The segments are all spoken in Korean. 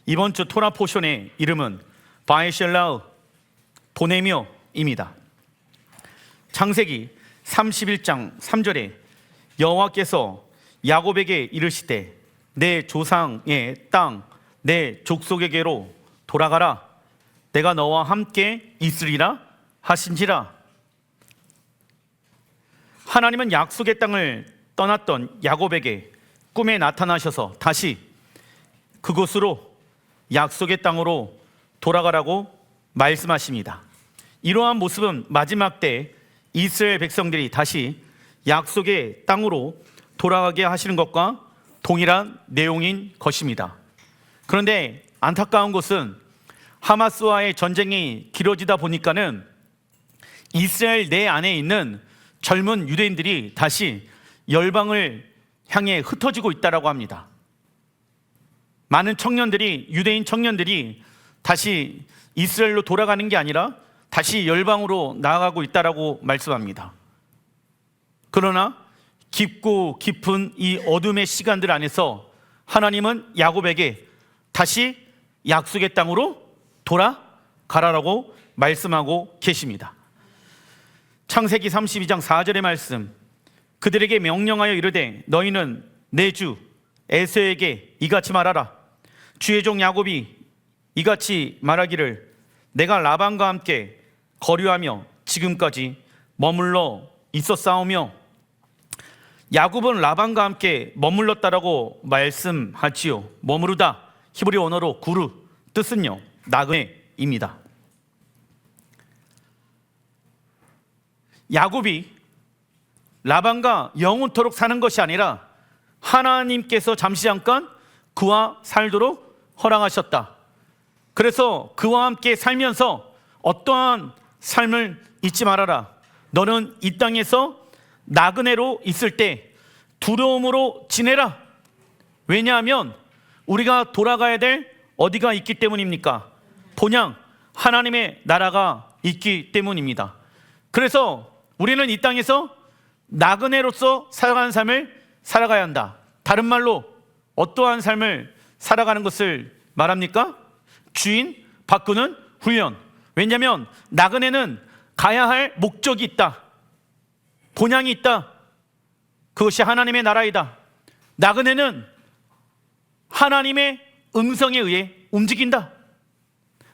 이번 주 토라 포션의 이름은 바에실라우 보내며입니다. 창세기 31장 3절에 여호와께서 야곱에게 이르시되 내 조상의 땅 내 족속에게로 돌아가라, 내가 너와 함께 있으리라 하신지라. 하나님은 약속의 땅을 떠났던 야곱에게 꿈에 나타나셔서 다시 그곳으로 약속의 땅으로 돌아가라고 말씀하십니다. 이러한 모습은 마지막 때 이스라엘 백성들이 다시 약속의 땅으로 돌아가게 하시는 것과 동일한 내용인 것입니다. 그런데 안타까운 것은 하마스와의 전쟁이 길어지다 보니까는 이스라엘 내 안에 있는 젊은 유대인들이 다시 열방을 향해 흩어지고 있다고 합니다. 많은 청년들이, 유대인 청년들이 다시 이스라엘로 돌아가는 게 아니라 다시 열방으로 나아가고 있다고 말씀합니다. 그러나 깊고 깊은 이 어둠의 시간들 안에서 하나님은 야곱에게 다시 약속의 땅으로 돌아가라라고 말씀하고 계십니다. 창세기 32장 4절의 말씀, 그들에게 명령하여 이르되 너희는 내 주 에서에게 이같이 말하라. 주의 종 야곱이 이같이 말하기를 내가 라반과 함께 거류하며 지금까지 머물러 있었사오며. 야곱은 라반과 함께 머물렀다라고 말씀하지요. 머무르다, 히브리 언어로 구르, 뜻은요 나그네입니다. 야곱이 라반과 영원토록 사는 것이 아니라 하나님께서 잠시 잠깐 그와 살도록 허락하셨다. 그래서 그와 함께 살면서 어떠한 삶을 잊지 말아라. 너는 이 땅에서 나그네로 있을 때 두려움으로 지내라. 왜냐하면 우리가 돌아가야 될 어디가 있기 때문입니까? 본향 하나님의 나라가 있기 때문입니다. 그래서 우리는 이 땅에서 나그네로서 살아가는 삶을 살아가야 한다. 다른 말로 어떠한 삶을 살아가는 것을 말합니까? 주인 바꾸는 훈련. 왜냐하면 나그네는 가야 할 목적이 있다. 본향이 있다. 그것이 하나님의 나라이다. 나그네는 하나님의 음성에 의해 움직인다.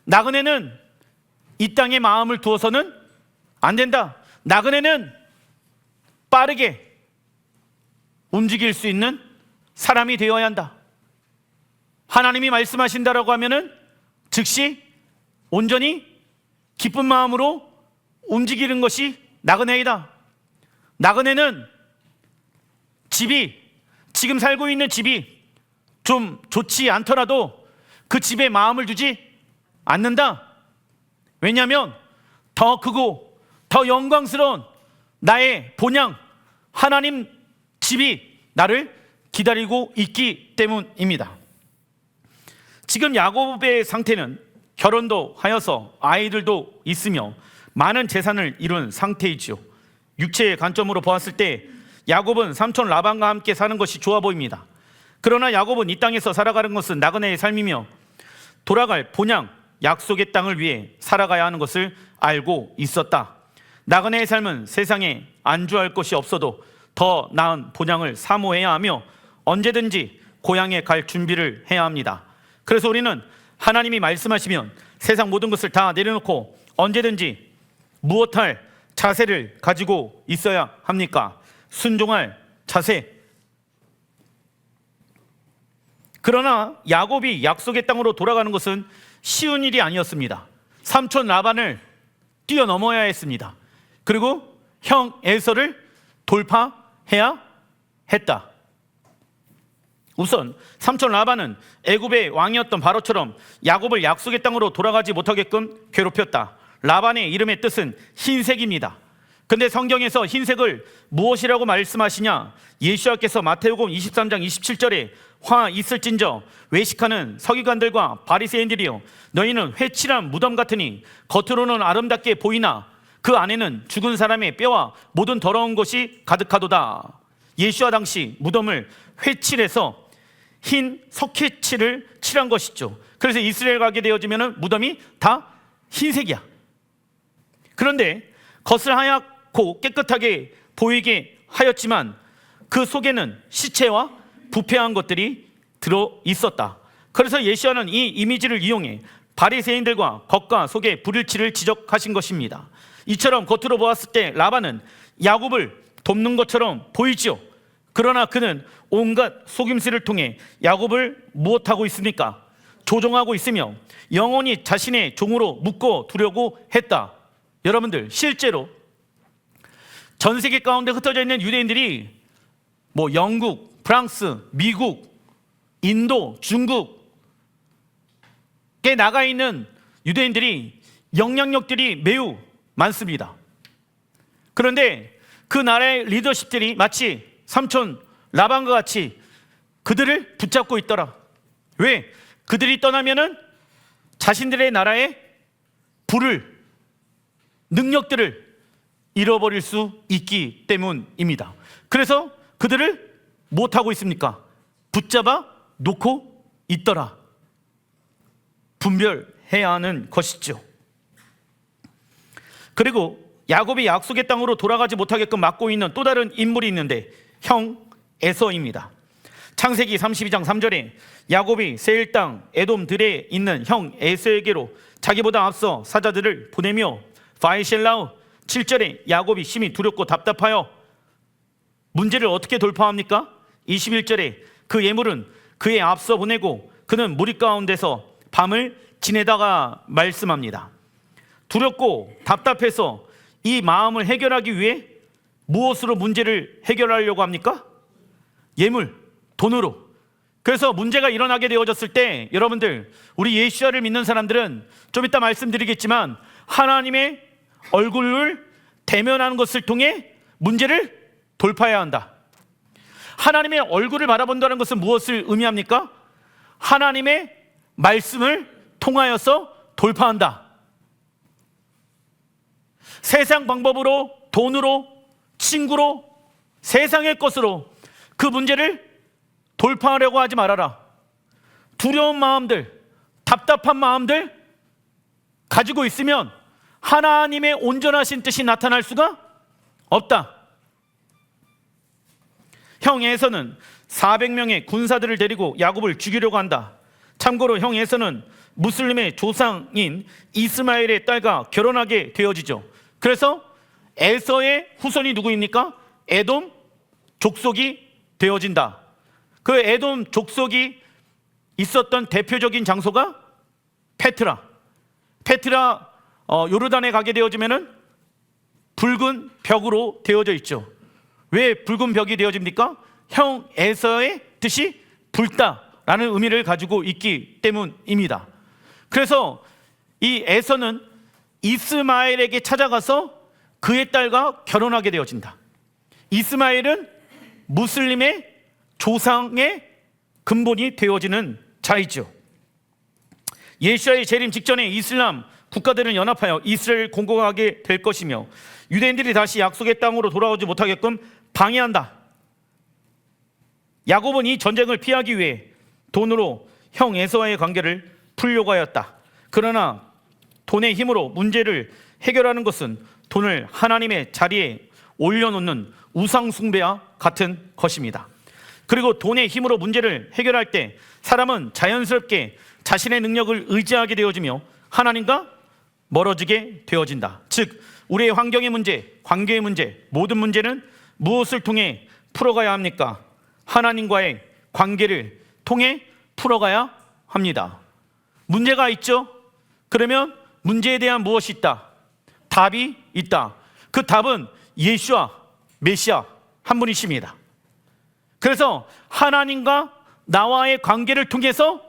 나그네는 이 땅에 마음을 두어서는 안 된다. 나그네는 빠르게 움직일 수 있는 사람이 되어야 한다. 하나님이 말씀하신다라고 하면은 즉시 온전히 기쁜 마음으로 움직이는 것이 나그네이다. 나그네는 집이, 지금 살고 있는 집이 좀 좋지 않더라도 그 집에 마음을 두지 않는다. 왜냐하면 더 크고 더 영광스러운 나의 본향 하나님 집이 나를 기다리고 있기 때문입니다. 지금 야곱의 상태는 결혼도 하여서 아이들도 있으며 많은 재산을 이룬 상태이지요. 육체의 관점으로 보았을 때 야곱은 삼촌 라반과 함께 사는 것이 좋아 보입니다. 그러나 야곱은 이 땅에서 살아가는 것은 나그네의 삶이며 돌아갈 본향 약속의 땅을 위해 살아가야 하는 것을 알고 있었다. 나그네의 삶은 세상에 안주할 것이 없어도 더 나은 본향을 사모해야 하며 언제든지 고향에 갈 준비를 해야 합니다. 그래서 우리는 하나님이 말씀하시면 세상 모든 것을 다 내려놓고 언제든지 무엇할 자세를 가지고 있어야 합니까? 순종할 자세. 그러나 야곱이 약속의 땅으로 돌아가는 것은 쉬운 일이 아니었습니다. 삼촌 라반을 뛰어넘어야 했습니다. 그리고 형 에서를 돌파해야 했다. 우선 삼촌 라반은 애굽의 왕이었던 바로처럼 야곱을 약속의 땅으로 돌아가지 못하게끔 괴롭혔다. 라반의 이름의 뜻은 흰색입니다. 근데 성경에서 흰색을 무엇이라고 말씀하시냐? 예수께서 마태복음 23장 27절에 화 있을진저 외식하는 서기관들과 바리새인들이여 너희는 회칠한 무덤 같으니 겉으로는 아름답게 보이나 그 안에는 죽은 사람의 뼈와 모든 더러운 것이 가득하도다. 예수와 당시 무덤을 회칠해서 흰 석회칠을 칠한 것이죠. 그래서 이스라엘 가게 되어지면 무덤이 다 흰색이야. 그런데 겉을 하얗고 깨끗하게 보이게 하였지만 그 속에는 시체와 부패한 것들이 들어 있었다. 그래서 예시야는 이 이미지를 이용해 바리새인들과 겉과 속의 불일치를 지적하신 것입니다. 이처럼 겉으로 보았을 때 라반은 야곱을 돕는 것처럼 보이지요. 그러나 그는 온갖 속임수를 통해 야곱을 무엇하고 있습니까? 조종하고 있으며 영원히 자신의 종으로 묶어 두려고 했다. 여러분들, 실제로 전 세계 가운데 흩어져 있는 유대인들이 영국, 프랑스, 미국, 인도, 중국에 나가 있는 유대인들이 영향력들이 매우 많습니다. 그런데 그 나라의 리더십들이 마치 삼촌 라반과 같이 그들을 붙잡고 있더라. 왜? 그들이 떠나면은 자신들의 나라의 부를, 능력들을 잃어버릴 수 있기 때문입니다. 그래서 그들을 못하고 있습니까? 붙잡아 놓고 있더라. 분별해야 하는 것이죠. 그리고 야곱이 약속의 땅으로 돌아가지 못하게끔 막고 있는 또 다른 인물이 있는데 형 에서입니다. 창세기 32장 3절에 야곱이 세일 땅 에돔들에 있는 형 에서에게로 자기보다 앞서 사자들을 보내며 바이셀라우 7절에 야곱이 심히 두렵고 답답하여 문제를 어떻게 돌파합니까? 21절에 그 예물은 그의 앞서 보내고 그는 무리 가운데서 밤을 지내다가 말씀합니다. 두렵고 답답해서 이 마음을 해결하기 위해 무엇으로 문제를 해결하려고 합니까? 예물, 돈으로. 그래서 문제가 일어나게 되어졌을 때 여러분들, 우리 예수야를 믿는 사람들은 좀 이따 말씀드리겠지만 하나님의 얼굴을 대면하는 것을 통해 문제를 돌파해야 한다. 하나님의 얼굴을 바라본다는 것은 무엇을 의미합니까? 하나님의 말씀을 통하여서 돌파한다. 세상 방법으로, 돈으로, 친구로, 세상의 것으로 그 문제를 돌파하려고 하지 말아라. 두려운 마음들, 답답한 마음들 가지고 있으면 하나님의 온전하신 뜻이 나타날 수가 없다. 형 에서는 400명의 군사들을 데리고 야곱을 죽이려고 한다. 참고로 형 에서는 무슬림의 조상인 이스마엘의 딸과 결혼하게 되어지죠. 그래서 에서의 후손이 누구입니까? 에돔 족속이 되어진다. 그 에돔 족속이 있었던 대표적인 장소가 페트라. 요르단에 가게 되어지면은 붉은 벽으로 되어져 있죠. 왜 붉은 벽이 되어집니까? 형 에서의 뜻이 붉다라는 의미를 가지고 있기 때문입니다. 그래서 이 에서는 이스마엘에게 찾아가서 그의 딸과 결혼하게 되어진다. 이스마엘은 무슬림의 조상의 근본이 되어지는 자이죠. 예수야의 재림 직전에 이슬람 국가들은 연합하여 이스라엘을 공격하게 될 것이며 유대인들이 다시 약속의 땅으로 돌아오지 못하게끔 방해한다. 야곱은 이 전쟁을 피하기 위해 돈으로 형 에서와의 관계를 풀려고 하였다. 그러나 돈의 힘으로 문제를 해결하는 것은 돈을 하나님의 자리에 올려놓는 우상 숭배와 같은 것입니다. 그리고 돈의 힘으로 문제를 해결할 때 사람은 자연스럽게 자신의 능력을 의지하게 되어지며 하나님과 멀어지게 되어진다. 즉 우리의 환경의 문제, 관계의 문제, 모든 문제는 무엇을 통해 풀어가야 합니까? 하나님과의 관계를 통해 풀어가야 합니다. 문제가 있죠? 그러면 문제에 대한 무엇이 있다? 답이 있다. 그 답은 예수와 메시아 한 분이십니다. 그래서 하나님과 나와의 관계를 통해서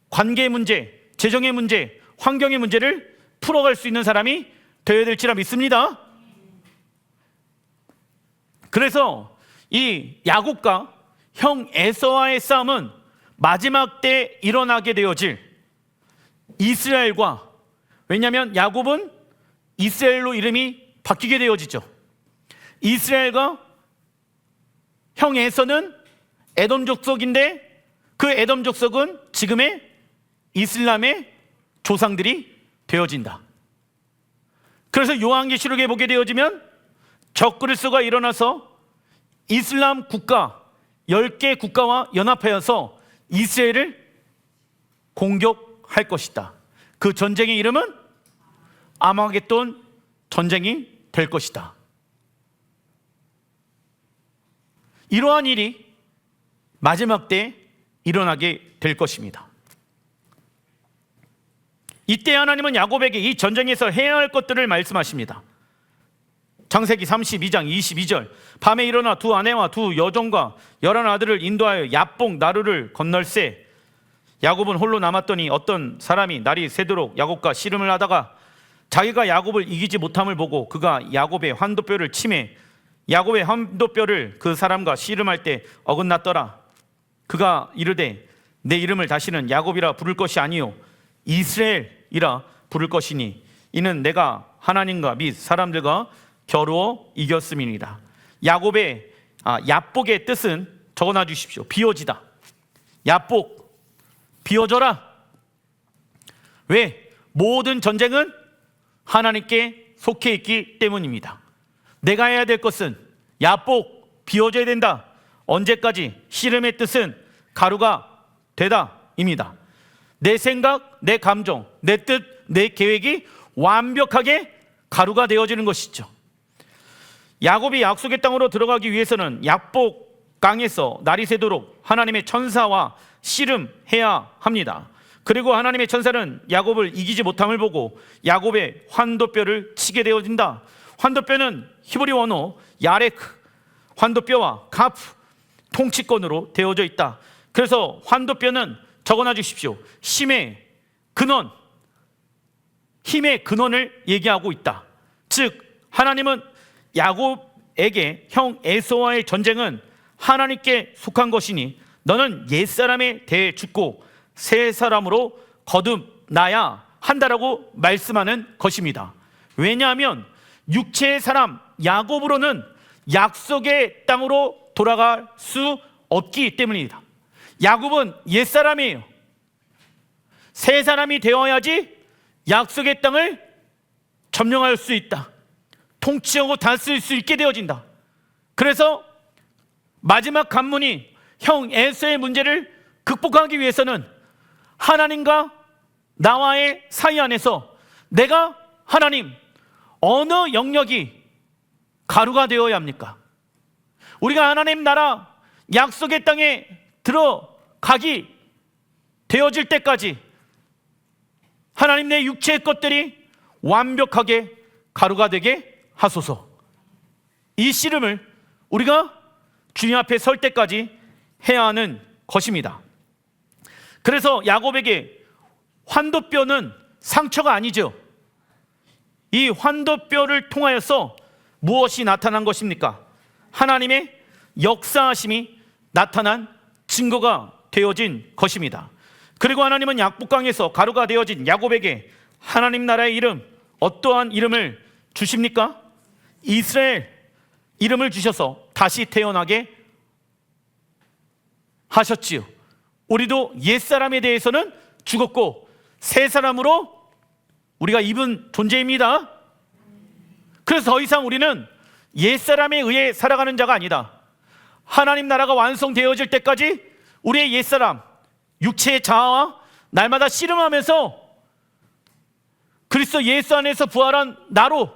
관계의 문제, 재정의 문제, 환경의 문제를 풀어갈 수 있는 사람이 되어야 될지라 믿습니다. 그래서 이 야곱과 형 에서와의 싸움은 마지막 때 일어나게 되어질 이스라엘과, 왜냐하면 야곱은 이스라엘로 이름이 바뀌게 되어지죠. 이스라엘과 형 에서는 에돔 족속인데 그 에돔 족속은 지금의 이슬람의 조상들이 되어진다. 그래서 요한계시록에 보게 되어지면 적그리스도가 일어나서 이슬람 국가 10개 국가와 연합하여서 이스라엘을 공격할 것이다. 그 전쟁의 이름은 아마겟돈 전쟁이 될 것이다. 이러한 일이 마지막 때 일어나게 될 것입니다. 이때 하나님은 야곱에게 이 전쟁에서 해야 할 것들을 말씀하십니다. 창세기 32장 22절, 밤에 일어나 두 아내와 두 여종과 11아들을 인도하여 야복 나루를 건널세. 야곱은 홀로 남았더니 어떤 사람이 날이 새도록 야곱과 씨름을 하다가 자기가 야곱을 이기지 못함을 보고 그가 야곱의 환도뼈를 치매 야곱의 환도뼈를 그 사람과 씨름할 때 어긋났더라. 그가 이르되 내 이름을 다시는 야곱이라 부를 것이 아니요 이스라엘이라 부를 것이니 이는 내가 하나님과 및 사람들과 겨루어 이겼음이니라. 야곱의 야복의 뜻은 적어놔 주십시오. 비워지다. 야복 비워져라. 왜? 모든 전쟁은 하나님께 속해 있기 때문입니다. 내가 해야 될 것은 야복 비워져야 된다. 언제까지? 씨름의 뜻은 가루가 되다입니다. 내 생각, 내 감정, 내 뜻, 내 계획이 완벽하게 가루가 되어지는 것이죠. 야곱이 약속의 땅으로 들어가기 위해서는 야복 강에서 날이 새도록 하나님의 천사와 씨름해야 합니다. 그리고 하나님의 천사는 야곱을 이기지 못함을 보고 야곱의 환도뼈를 치게 되어진다. 환도뼈는 히브리 원어 야레크, 환도뼈와 가프, 통치권으로 되어져 있다. 그래서 환도뼈는 적어놔 주십시오. 힘의 근원, 힘의 근원을 얘기하고 있다. 즉 하나님은 야곱에게 형 에서와의 전쟁은 하나님께 속한 것이니 너는 옛사람에 대해 죽고 새 사람으로 거듭나야 한다라고 말씀하는 것입니다. 왜냐하면 육체의 사람 야곱으로는 약속의 땅으로 돌아갈 수 없기 때문입니다. 야곱은 옛사람이에요. 새 사람이 되어야지 약속의 땅을 점령할 수 있다. 통치하고 다스릴 수 있게 되어진다. 그래서 마지막 관문이 형 에서의 문제를 극복하기 위해서는 하나님과 나와의 사이 안에서 내가 하나님 어느 영역이 가루가 되어야 합니까? 우리가 하나님 나라 약속의 땅에 들어가기 되어질 때까지 하나님 내 육체의 것들이 완벽하게 가루가 되게 하소서. 이 씨름을 우리가 주님 앞에 설 때까지 해야 하는 것입니다. 그래서 야곱에게 환도뼈는 상처가 아니죠. 이 환도뼈를 통하여서 무엇이 나타난 것입니까? 하나님의 역사하심이 나타난 증거가 되어진 것입니다. 그리고 하나님은 약복강에서 가루가 되어진 야곱에게 하나님 나라의 이름, 어떠한 이름을 주십니까? 이스라엘 이름을 주셔서 다시 태어나게 하셨지요. 우리도 옛사람에 대해서는 죽었고 새 사람으로 우리가 입은 존재입니다. 그래서 더 이상 우리는 옛사람에 의해 살아가는 자가 아니다. 하나님 나라가 완성되어질 때까지 우리의 옛사람, 육체의 자아와 날마다 씨름하면서 그리스도 예수 안에서 부활한 나로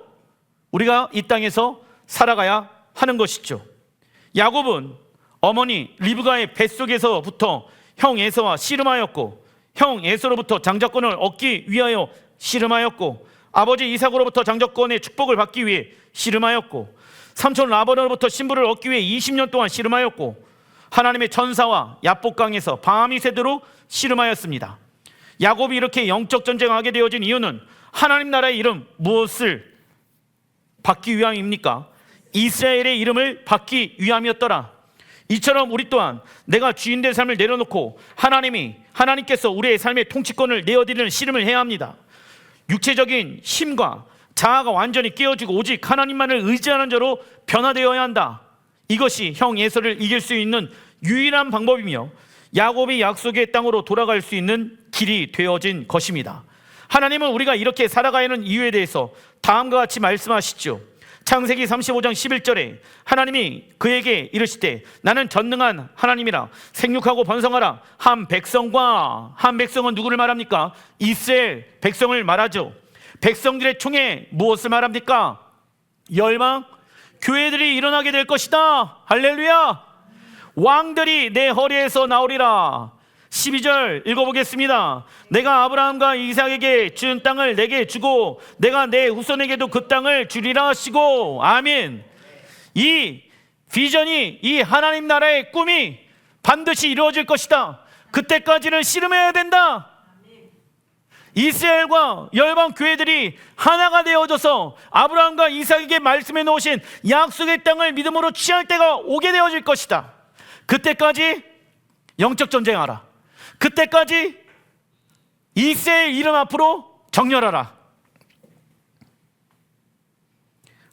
우리가 이 땅에서 살아가야 하는 것이죠. 야곱은 어머니 리브가의 뱃속에서부터 형 에서와 씨름하였고 형 에서로부터 장자권을 얻기 위하여 씨름하였고 아버지 이삭으로부터 장자권의 축복을 받기 위해 씨름하였고 삼촌 라반으로부터 신부를 얻기 위해 20년 동안 씨름하였고 하나님의 천사와 야복강에서 밤이 새도록 씨름하였습니다. 야곱이 이렇게 영적 전쟁을 하게 되어진 이유는 하나님 나라의 이름 무엇을 받기 위함입니까? 이스라엘의 이름을 받기 위함이었더라. 이처럼 우리 또한 내가 주인된 삶을 내려놓고 하나님께서 우리의 삶의 통치권을 내어드리는 씨름을 해야 합니다. 육체적인 힘과 자아가 완전히 깨어지고 오직 하나님만을 의지하는 자로 변화되어야 한다. 이것이 형 에서를 이길 수 있는 유일한 방법이며 야곱이 약속의 땅으로 돌아갈 수 있는 길이 되어진 것입니다. 하나님은 우리가 이렇게 살아가야 하는 이유에 대해서 다음과 같이 말씀하시죠. 창세기 35장 11절에 하나님이 그에게 이르시되 나는 전능한 하나님이라 생육하고 번성하라. 한 백성은 누구를 말합니까? 이스라엘 백성을 말하죠. 백성들의 총에 무엇을 말합니까? 열방 교회들이 일어나게 될 것이다. 할렐루야. 왕들이 내 허리에서 나오리라. 12절 읽어보겠습니다. 내가 아브라함과 이삭에게 준 땅을 내게 주고 내가 내 후손에게도 그 땅을 주리라 하시고. 아멘. 이 비전이, 이 하나님 나라의 꿈이 반드시 이루어질 것이다. 그때까지는 씨름해야 된다. 이스라엘과 열방 교회들이 하나가 되어져서 아브라함과 이삭에게 말씀해 놓으신 약속의 땅을 믿음으로 취할 때가 오게 되어질 것이다. 그때까지 영적 전쟁하라. 그때까지 이스라엘 이름 앞으로 정렬하라.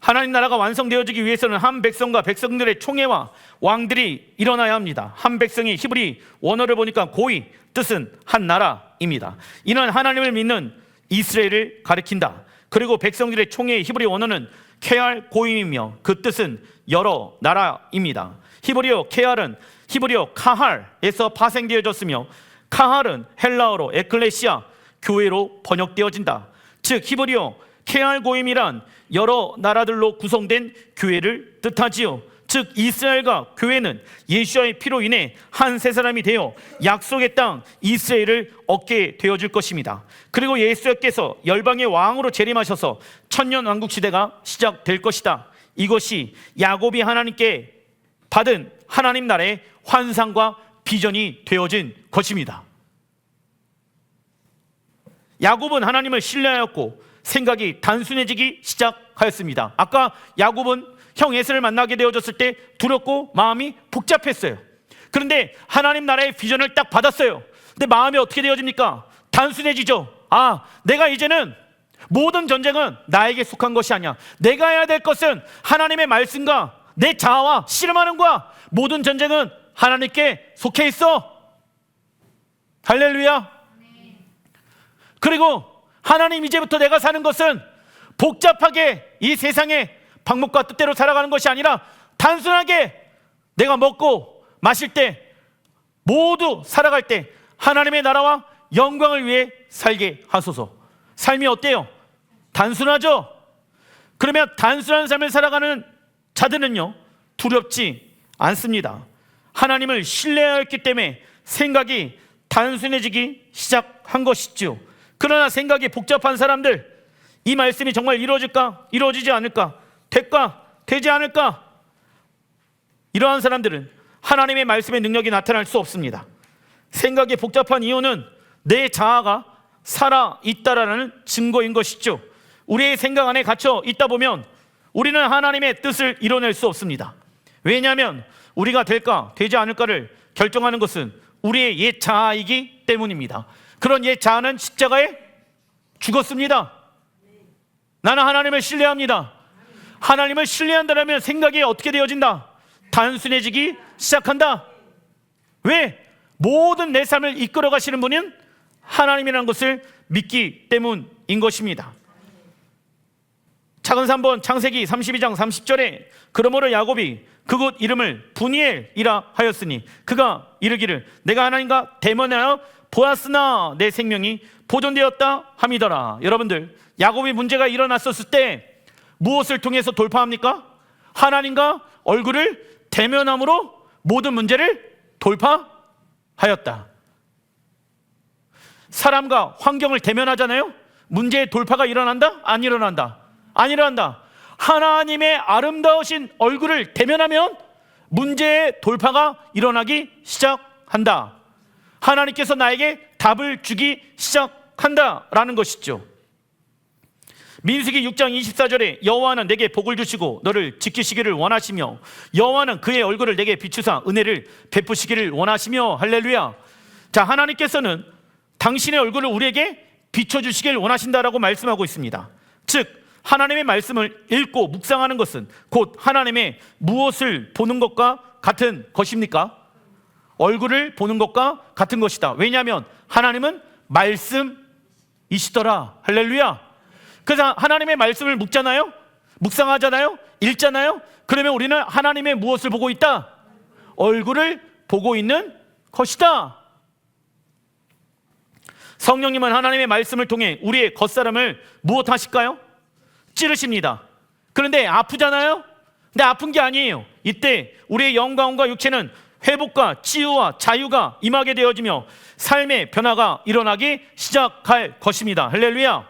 하나님 나라가 완성되어지기 위해서는 한 백성과 백성들의 총회와 왕들이 일어나야 합니다. 한 백성이 히브리 원어를 보니까 고이, 뜻은 한 나라입니다. 이는 하나님을 믿는 이스라엘을 가리킨다. 그리고 백성들의 총회의 히브리 원어는 케알 고임이며 그 뜻은 여러 나라입니다. 히브리어 케알은 히브리어 카할에서 파생되어졌으며 카할은 헬라어로 에클레시아, 교회로 번역되어진다. 즉 히브리어 케알 고임이란 여러 나라들로 구성된 교회를 뜻하지요. 즉 이스라엘과 교회는 예수와의 피로 인해 한 세 사람이 되어 약속의 땅 이스라엘을 얻게 되어질 것입니다. 그리고 예수께서 열방의 왕으로 재림하셔서 천년 왕국 시대가 시작될 것이다. 이것이 야곱이 하나님께 받은 하나님 나라의 환상과 비전이 되어진 것입니다. 야곱은 하나님을 신뢰하였고 생각이 단순해지기 시작하였습니다. 아까 야곱은 형 에서를 만나게 되어졌을 때 두렵고 마음이 복잡했어요. 그런데 하나님 나라의 비전을 딱 받았어요. 근데 마음이 어떻게 되어집니까? 단순해지죠. 아, 내가 이제는 모든 전쟁은 나에게 속한 것이 아니야. 내가 해야 될 것은 하나님의 말씀과 내 자아와 씨름하는 거야. 모든 전쟁은 하나님께 속해 있어. 할렐루야. 그리고 하나님, 이제부터 내가 사는 것은 복잡하게 이 세상의 방법과 뜻대로 살아가는 것이 아니라 단순하게 내가 먹고 마실 때, 모두 살아갈 때 하나님의 나라와 영광을 위해 살게 하소서. 삶이 어때요? 단순하죠? 그러면 단순한 삶을 살아가는 자들은요, 두렵지 않습니다. 하나님을 신뢰하였기 때문에 생각이 단순해지기 시작한 것이죠. 그러나 생각이 복잡한 사람들, 이 말씀이 정말 이루어질까? 이루어지지 않을까? 될까? 되지 않을까? 이러한 사람들은 하나님의 말씀의 능력이 나타날 수 없습니다. 생각이 복잡한 이유는 내 자아가 살아있다라는 증거인 것이죠. 우리의 생각 안에 갇혀 있다 보면 우리는 하나님의 뜻을 이뤄낼 수 없습니다. 왜냐하면 우리가 될까 되지 않을까를 결정하는 것은 우리의 옛 자아이기 때문입니다. 그런 옛 자아는 십자가에 죽었습니다. 나는 하나님을 신뢰합니다. 하나님을 신뢰한다면 생각이 어떻게 되어진다? 단순해지기 시작한다. 왜? 모든 내 삶을 이끌어 가시는 분은 하나님이라는 것을 믿기 때문인 것입니다. 작은 3번 창세기 32장 30절에 그러므로 야곱이 그곳 이름을 브니엘이라 하였으니 그가 이르기를 내가 하나님과 대면하여 보았으나 내 생명이 보존되었다 함이더라. 여러분들, 야곱이 문제가 일어났었을 때 무엇을 통해서 돌파합니까? 하나님과 얼굴을 대면함으로 모든 문제를 돌파하였다. 사람과 환경을 대면하잖아요. 문제의 돌파가 일어난다? 안 일어난다? 안 일어난다. 하나님의 아름다우신 얼굴을 대면하면 문제의 돌파가 일어나기 시작한다. 하나님께서 나에게 답을 주기 시작한다라는 것이죠. 민수기 6장 24절에 여호와는 내게 복을 주시고 너를 지키시기를 원하시며 여호와는 그의 얼굴을 내게 비추사 은혜를 베푸시기를 원하시며. 할렐루야. 자, 하나님께서는 당신의 얼굴을 우리에게 비춰주시길 원하신다라고 말씀하고 있습니다. 즉 하나님의 말씀을 읽고 묵상하는 것은 곧 하나님의 무엇을 보는 것과 같은 것입니까? 얼굴을 보는 것과 같은 것이다. 왜냐하면 하나님은 말씀이시더라. 할렐루야. 그래서 하나님의 말씀을 묵잖아요, 묵상하잖아요, 읽잖아요. 그러면 우리는 하나님의 무엇을 보고 있다? 얼굴을 보고 있는 것이다. 성령님은 하나님의 말씀을 통해 우리의 겉사람을 무엇 하실까요? 찌르십니다. 그런데 아프잖아요. 근데 아픈 게 아니에요. 이때 우리의 영광과 육체는 회복과 치유와 자유가 임하게 되어지며 삶의 변화가 일어나기 시작할 것입니다. 할렐루야.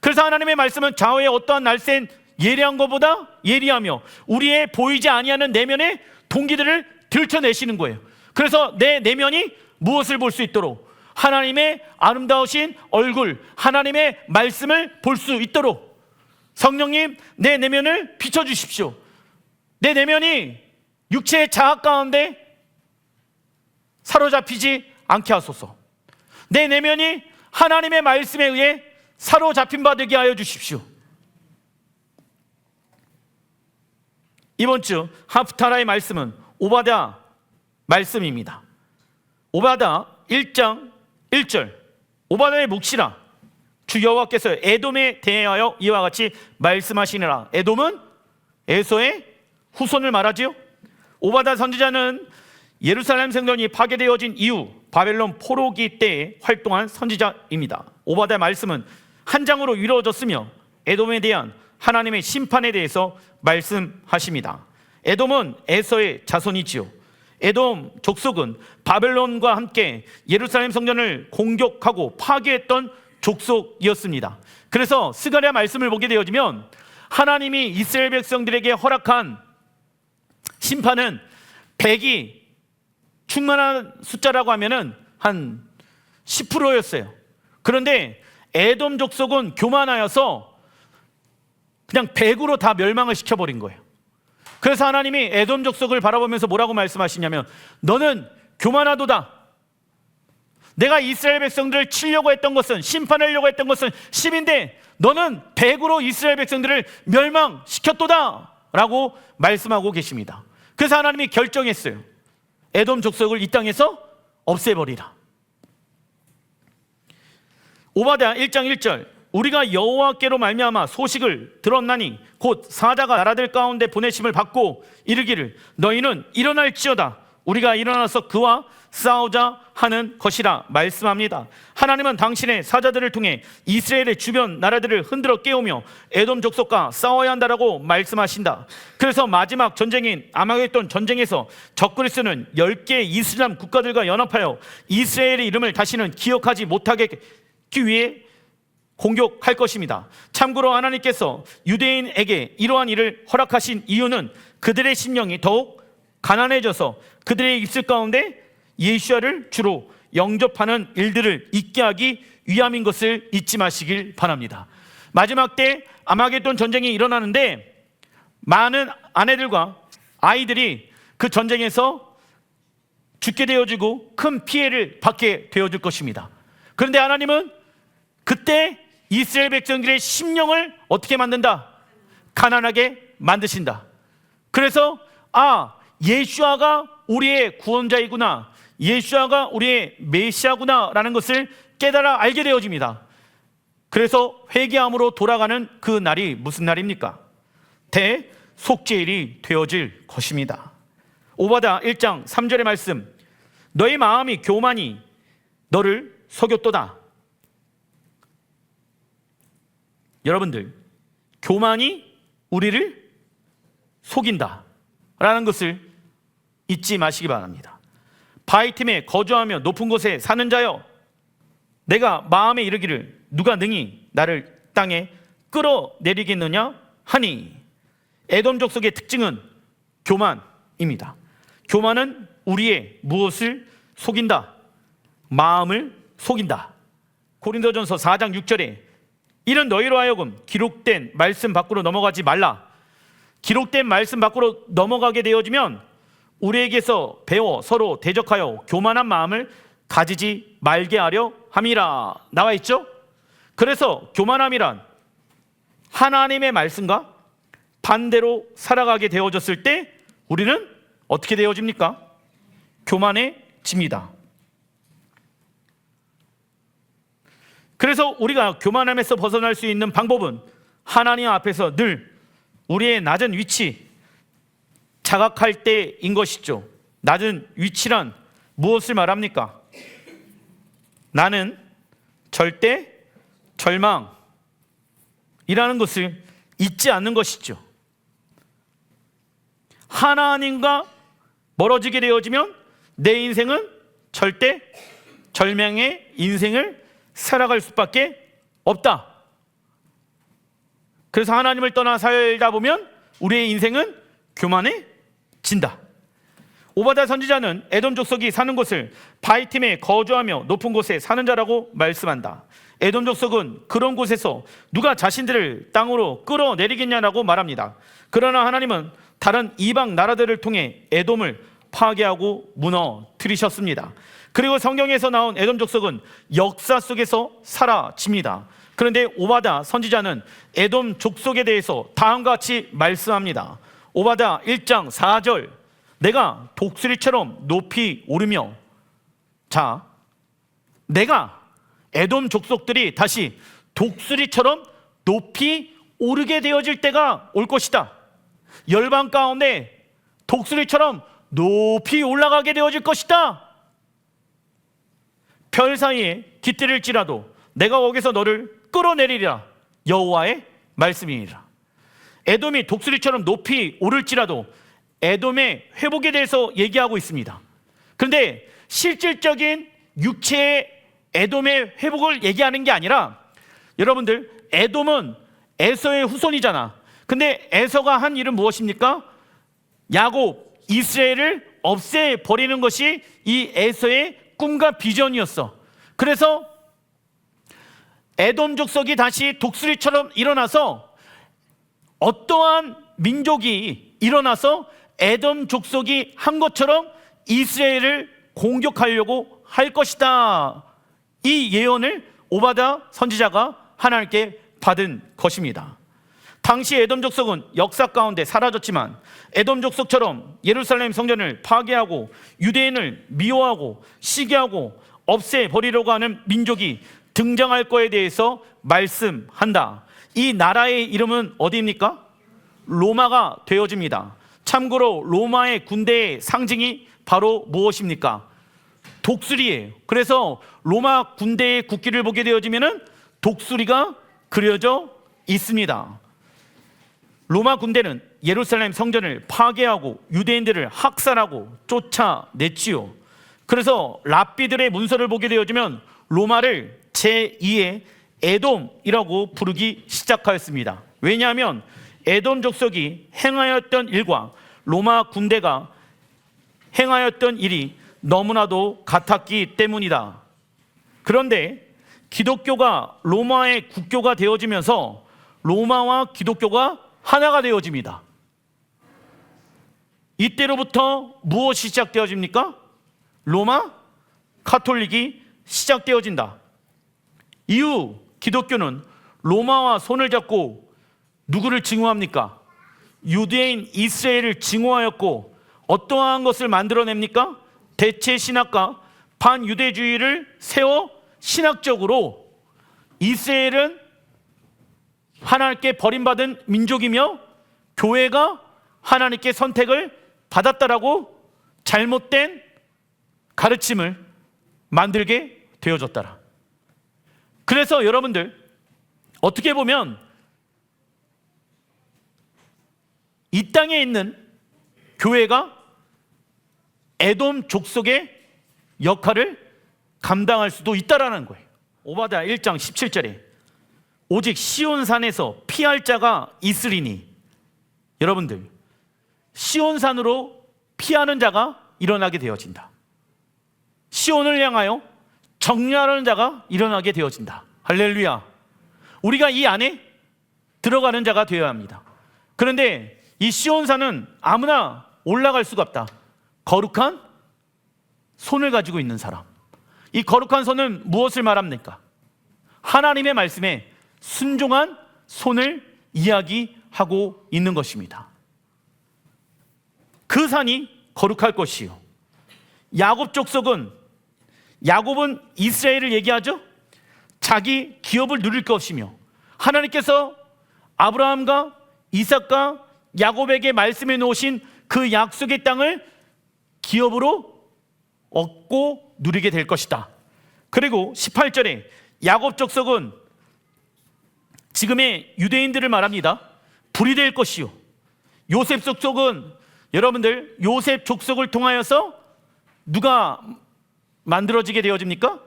그래서 하나님의 말씀은 좌우의 어떠한 날쌘 예리한 것보다 예리하며 우리의 보이지 아니하는 내면의 동기들을 들춰내시는 거예요. 그래서 내 내면이 무엇을 볼 수 있도록? 하나님의 아름다우신 얼굴, 하나님의 말씀을 볼 수 있도록 성령님, 내 내면을 비춰주십시오. 내 내면이 육체의 자학 가운데 사로잡히지 않게 하소서. 내 내면이 하나님의 말씀에 의해 사로잡힌 바 되게 하여 주십시오. 이번 주 하프타라의 말씀은 오바댜 말씀입니다. 오바댜 1장 1절. 오바댜의 묵시라. 주 여호와께서 에돔에 대하여 이와 같이 말씀하시니라. 에돔은 에서의 후손을 말하지요. 오바댜 선지자는 예루살렘 성전이 파괴되어진 이후 바벨론 포로기 때에 활동한 선지자입니다. 오바댜 말씀은 한 장으로 이루어졌으며 에돔에 대한 하나님의 심판에 대해서 말씀하십니다. 에돔은 에서의 자손이지요. 에돔 족속은 바벨론과 함께 예루살렘 성전을 공격하고 파괴했던 족속이었습니다. 그래서 스가랴 말씀을 보게 되어지면 하나님이 이스라엘 백성들에게 허락한 심판은 100이 충만한 숫자라고 하면은 한 10%였어요. 그런데 에돔 족속은 교만하여서 그냥 100으로 다 멸망을 시켜버린 거예요. 그래서 하나님이 에돔 족속을 바라보면서 뭐라고 말씀하시냐면 너는 교만하도다. 내가 이스라엘 백성들을 치려고 했던 것은, 심판하려고 했던 것은 10인데 너는 100으로 이스라엘 백성들을 멸망시켰도다 라고 말씀하고 계십니다. 그래서 하나님이 결정했어요. 에돔 족속을 이 땅에서 없애버리라. 오바댜 1장 1절. 우리가 여호와께로 말미암아 소식을 들었나니 곧 사자가 나라들 가운데 보내심을 받고 이르기를 너희는 일어날지어다. 우리가 일어나서 그와 싸우자 하는 것이라 말씀합니다. 하나님은 당신의 사자들을 통해 이스라엘의 주변 나라들을 흔들어 깨우며 에돔 족속과 싸워야 한다라고 말씀하신다. 그래서 마지막 전쟁인 아마겟돈 전쟁에서 적그리스는 10개의 이슬람 국가들과 연합하여 이스라엘의 이름을 다시는 기억하지 못하게 하기 위해 공격할 것입니다. 참고로 하나님께서 유대인에게 이러한 일을 허락하신 이유는 그들의 심령이 더욱 가난해져서 그들의 입술 가운데 예수야를 주로 영접하는 일들을 잊게 하기 위함인 것을 잊지 마시길 바랍니다. 마지막 때 아마겟돈 전쟁이 일어나는데 많은 아내들과 아이들이 그 전쟁에서 죽게 되어지고 큰 피해를 받게 되어질 것입니다. 그런데 하나님은 그때 이스라엘 백성들의 심령을 어떻게 만든다? 가난하게 만드신다. 그래서 예수아가 우리의 구원자이구나, 예수아가 우리의 메시아구나 라는 것을 깨달아 알게 되어집니다. 그래서 회개함으로 돌아가는 그 날이 무슨 날입니까? 대속죄일이 되어질 것입니다. 오바댜 1장 3절의 말씀. 너의 마음이 교만이 너를 속였도다. 여러분들, 교만이 우리를 속인다 라는 것을 잊지 마시기 바랍니다. 바위 틈에 거주하며 높은 곳에 사는 자여, 내가 마음에 이르기를 누가 능히 나를 땅에 끌어내리겠느냐 하니. 에돔 족속의 특징은 교만입니다. 교만은 우리의 무엇을 속인다? 마음을 속인다. 고린도전서 4장 6절에 이는 너희로 하여금 기록된 말씀 밖으로 넘어가지 말라. 기록된 말씀 밖으로 넘어가게 되어지면 우리에게서 배워 서로 대적하여 교만한 마음을 가지지 말게 하려 함이라 나와 있죠. 그래서 교만함이란 하나님의 말씀과 반대로 살아가게 되어졌을 때 우리는 어떻게 되어집니까? 교만해집니다. 그래서 우리가 교만함에서 벗어날 수 있는 방법은 하나님 앞에서 늘 우리의 낮은 위치 자각할 때인 것이죠. 낮은 위치란 무엇을 말합니까? 나는 절대 절망이라는 것을 잊지 않는 것이죠. 하나님과 멀어지게 되어지면 내 인생은 절대 절망의 인생을 살아갈 수밖에 없다. 그래서 하나님을 떠나 살다 보면 우리의 인생은 교만해진다. 오바댜 선지자는 에돔 족속이 사는 곳을 바이팀에 거주하며 높은 곳에 사는 자라고 말씀한다. 에돔 족속은 그런 곳에서 누가 자신들을 땅으로 끌어내리겠냐라고 말합니다. 그러나 하나님은 다른 이방 나라들을 통해 에돔을 파괴하고 무너뜨리셨습니다. 그리고 성경에서 나온 에돔 족속은 역사 속에서 사라집니다. 그런데 오바댜 선지자는 에돔 족속에 대해서 다음과 같이 말씀합니다. 오바댜 1장 4절, 내가 독수리처럼 높이 오르며, 자, 내가 에돔 족속들이 다시 독수리처럼 높이 오르게 되어질 때가 올 것이다. 열방 가운데 독수리처럼 높이 올라가게 되어질 것이다. 별 사이에 깃들일지라도 내가 거기서 너를 끌어내리리라. 여호와의 말씀이니라. 에돔이 독수리처럼 높이 오를지라도 에돔의 회복에 대해서 얘기하고 있습니다. 그런데 실질적인 육체의 에돔의 회복을 얘기하는 게 아니라, 여러분들, 에돔은 에서의 후손이잖아. 근데 에서가 한 일은 무엇입니까? 야곱, 이스라엘을 없애버리는 것이 이 에서의 꿈과 비전이었어. 그래서 에돔 족속이 다시 독수리처럼 일어나서, 어떠한 민족이 일어나서 에돔 족속이 한 것처럼 이스라엘을 공격하려고 할 것이다. 이 예언을 오바댜 선지자가 하나님께 받은 것입니다. 당시 에돔 족속은 역사 가운데 사라졌지만 에돔 족속처럼 예루살렘 성전을 파괴하고 유대인을 미워하고 시기하고 없애버리려고 하는 민족이 등장할 거에 대해서 말씀한다. 이 나라의 이름은 어디입니까? 로마가 되어집니다. 참고로 로마의 군대의 상징이 바로 무엇입니까? 독수리예요. 그래서 로마 군대의 국기를 보게 되어지면 독수리가 그려져 있습니다. 로마 군대는 예루살렘 성전을 파괴하고 유대인들을 학살하고 쫓아냈지요. 그래서 랍비들의 문서를 보게 되어지면 로마를 제2의 에돔이라고 부르기 시작하였습니다. 왜냐하면 에돔 족속이 행하였던 일과 로마 군대가 행하였던 일이 너무나도 같았기 때문이다. 그런데 기독교가 로마의 국교가 되어지면서 로마와 기독교가 하나가 되어집니다. 이때로부터 무엇이 시작되어집니까? 로마 카톨릭이 시작되어진다. 이후 기독교는 로마와 손을 잡고 누구를 증오합니까? 유대인 이스라엘을 증오하였고, 어떠한 것을 만들어냅니까? 대체 신학과 반유대주의를 세워 신학적으로 이스라엘은 하나님께 버림받은 민족이며 교회가 하나님께 선택을 받았다라고 잘못된 가르침을 만들게 되어졌더라. 그래서 여러분들, 어떻게 보면 이 땅에 있는 교회가 에돔 족속의 역할을 감당할 수도 있다라는 거예요. 오바댜 1장 17절에 오직 시온산에서 피할 자가 있으리니, 여러분들, 시온산으로 피하는 자가 일어나게 되어진다. 시온을 향하여 정리하는 자가 일어나게 되어진다. 할렐루야. 우리가 이 안에 들어가는 자가 되어야 합니다. 그런데 이 시온산은 아무나 올라갈 수가 없다. 거룩한 손을 가지고 있는 사람. 이 거룩한 손은 무엇을 말합니까? 하나님의 말씀에 순종한 손을 이야기하고 있는 것입니다. 그 산이 거룩할 것이요, 야곱 족속은, 야곱은 이스라엘을 얘기하죠. 자기 기업을 누릴 것이며 하나님께서 아브라함과 이삭과 야곱에게 말씀해 놓으신 그 약속의 땅을 기업으로 얻고 누리게 될 것이다. 그리고 18절에 야곱 족속은 지금의 유대인들을 말합니다. 불이 될 것이요, 요셉 족속은, 여러분들 요셉 족속을 통하여서 누가 만들어지게 되어집니까?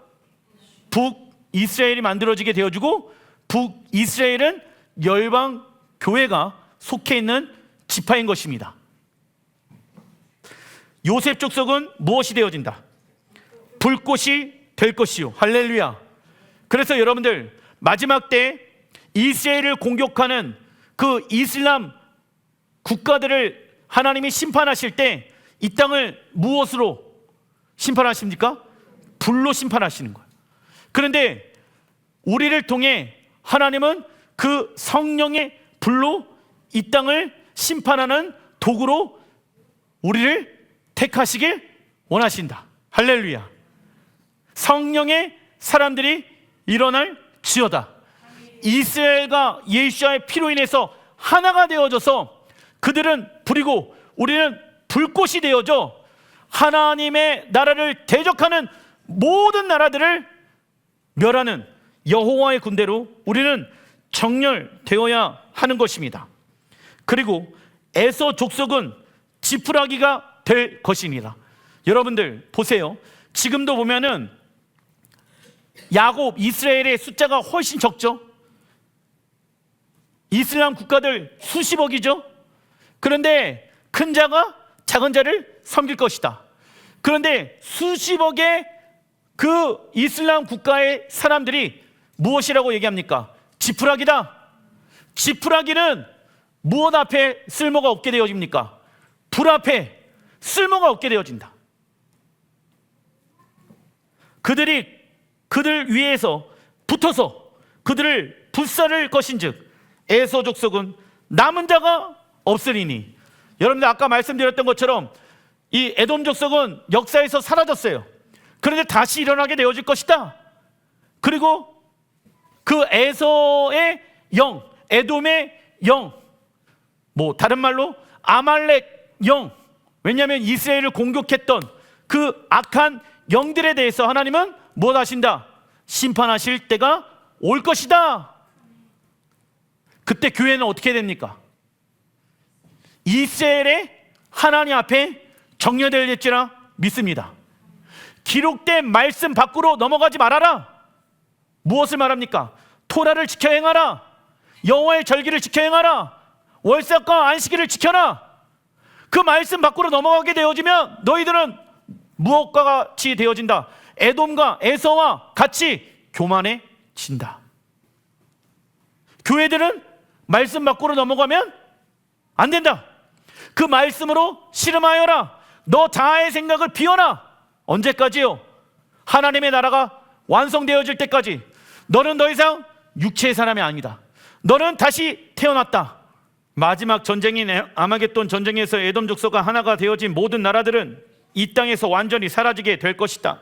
북이스라엘이 만들어지게 되어지고, 북이스라엘은 열방 교회가 속해 있는 지파인 것입니다. 요셉 족속은 무엇이 되어진다? 불꽃이 될 것이요. 할렐루야. 그래서 여러분들 마지막 때 이스라엘을 공격하는 그 이슬람 국가들을 하나님이 심판하실 때 이 땅을 무엇으로 심판하십니까? 불로 심판하시는 거예요. 그런데 우리를 통해 하나님은 그 성령의 불로 이 땅을 심판하는 도구로 우리를 택하시길 원하신다. 할렐루야. 성령의 사람들이 일어날 지어다. 이스라엘과 예수와의 피로 인해서 하나가 되어져서 그들은 불이고 우리는 불꽃이 되어져 하나님의 나라를 대적하는 모든 나라들을 멸하는 여호와의 군대로 우리는 정렬되어야 하는 것입니다. 그리고 에서 족속은 지푸라기가 될 것입니다. 여러분들 보세요. 지금도 보면은 야곱, 이스라엘의 숫자가 훨씬 적죠. 이슬람 국가들 수십억이죠. 그런데 큰 자가 작은 자를 섬길 것이다. 그런데 수십억의 그 이슬람 국가의 사람들이 무엇이라고 얘기합니까? 지푸라기다. 지푸라기는 무엇 앞에 쓸모가 없게 되어집니까? 불 앞에 쓸모가 없게 되어진다. 그들이 그들 위에서 붙어서 그들을 불살을 것인즉 에서 족속은 남은 자가 없으리니. 여러분들 아까 말씀드렸던 것처럼 이 에돔 족속은 역사에서 사라졌어요. 그런데 다시 일어나게 되어질 것이다. 그리고 그 에서의 영, 에돔의 영, 뭐 다른 말로 아말렉 영, 왜냐하면 이스라엘을 공격했던 그 악한 영들에 대해서 하나님은 무엇 하신다? 심판하실 때가 올 것이다. 그때 교회는 어떻게 됩니까? 이스라엘의 하나님 앞에 정렬될지라 믿습니다. 기록된 말씀 밖으로 넘어가지 말아라. 무엇을 말합니까? 토라를 지켜 행하라. 여호와의 절기를 지켜 행하라. 월삭과 안식일을 지켜라. 그 말씀 밖으로 넘어가게 되어지면 너희들은 무엇과 같이 되어진다? 에돔과 에서와 같이 교만해진다. 교회들은 말씀 밖으로 넘어가면 안 된다. 그 말씀으로 씨름하여라. 너 자아의 생각을 비워라. 언제까지요? 하나님의 나라가 완성되어질 때까지. 너는 더 이상 육체의 사람이 아니다. 너는 다시 태어났다. 마지막 전쟁인 아마겟돈 전쟁에서 에돔 족속과 하나가 되어진 모든 나라들은 이 땅에서 완전히 사라지게 될 것이다.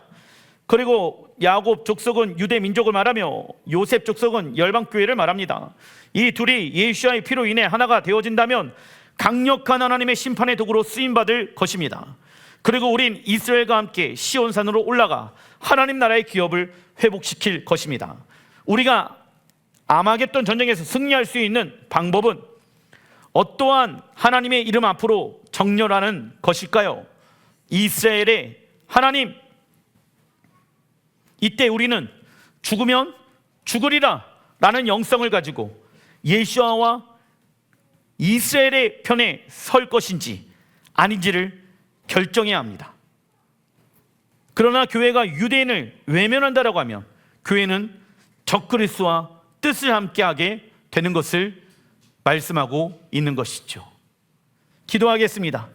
그리고 야곱 족속은 유대 민족을 말하며 요셉 족속은 열방교회를 말합니다. 이 둘이 예수와의 피로 인해 하나가 되어진다면 강력한 하나님의 심판의 도구로 쓰임받을 것입니다. 그리고 우린 이스라엘과 함께 시온산으로 올라가 하나님 나라의 기업을 회복시킬 것입니다. 우리가 아마겟돈 전쟁에서 승리할 수 있는 방법은 어떠한 하나님의 이름 앞으로 정렬하는 것일까요? 이스라엘의 하나님, 이때 우리는 죽으면 죽으리라 라는 영성을 가지고 예수와 이스라엘의 편에 설 것인지 아닌지를 결정해야 합니다. 그러나 교회가 유대인을 외면한다라고 하면 교회는 적그리스도와 뜻을 함께하게 되는 것을 말씀하고 있는 것이죠. 기도하겠습니다.